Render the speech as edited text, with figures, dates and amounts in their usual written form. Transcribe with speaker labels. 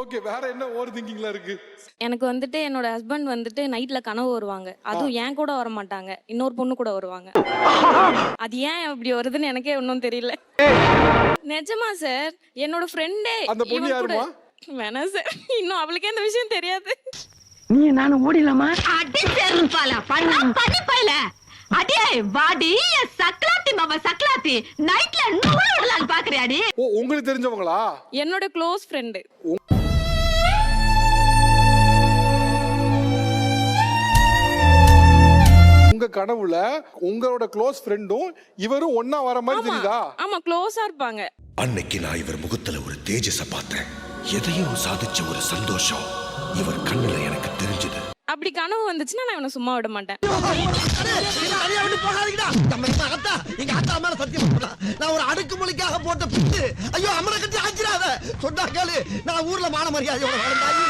Speaker 1: Okay, வேற என்ன over திங்கிங்ல இருக்கு?
Speaker 2: எனக்கு வந்துட்டு என்னோட ஹஸ்பண்ட் வந்துட்டு நைட்ல கனவு வருவாங்க. அதுவும் என் கூட வர மாட்டாங்க, இன்னொரு பொண்ணு கூட வருவாங்க. அது ஏன் அப்படி வருதுன்னு எனக்கே ஒன்றும் தெரியல. நிஜமா சார், என்னோட ஃப்ரெண்டே
Speaker 1: அந்த பொண்ணு
Speaker 2: இவன் கூட
Speaker 1: யாருமா?
Speaker 2: வேணாம் சார், இன்னும் அவளுக்கே அந்த விஷயம் தெரியாது.
Speaker 3: நீ நானும் ஓடிடலாமா?
Speaker 4: அடி செருப்பால பண்ணி பையல அடே வாடி சக்லாத்தி மாமா சக்லாத்தி நைட்ல நூறு விடலான்னு பாக்குறியாடி?
Speaker 1: ஓ, உங்களுக்கு தெரிஞ்சவங்களா?
Speaker 2: என்னோட க்ளோஸ் ஃப்ரெண்டு.
Speaker 1: உங்க கனவுல உங்களோட க்ளோஸ் ஃப்ரெண்டும் இவரும் ஒண்ணா வர மாதிரி தெரியுதா?
Speaker 2: ஆமா, க்ளோஸா இருப்பாங்க.
Speaker 5: அன்னைக்கு நான் இவர் முகத்துல ஒரு தேஜஸ பார்த்தேன். எதையோ சாதிச்ச ஒரு சந்தோஷம் இவர் கண்ணுல எனக்கு தெரிஞ்சது.
Speaker 2: அப்படி கனவு வந்துச்சுன்னா நான் இவனை சும்மா விட மாட்டேன்.
Speaker 3: எங்க அத்தா மேல சத்தியம் பண்ணா நான் ஒரு அடுக்குமொழிக்காக போட்ட பிட்டு. ஐயோ, அம்மனை கட்டி ஆச்சிராத சொன்னா கேளு. நான் ஊர்ல மான மரியாதையோட வாழ்ந்தாயி.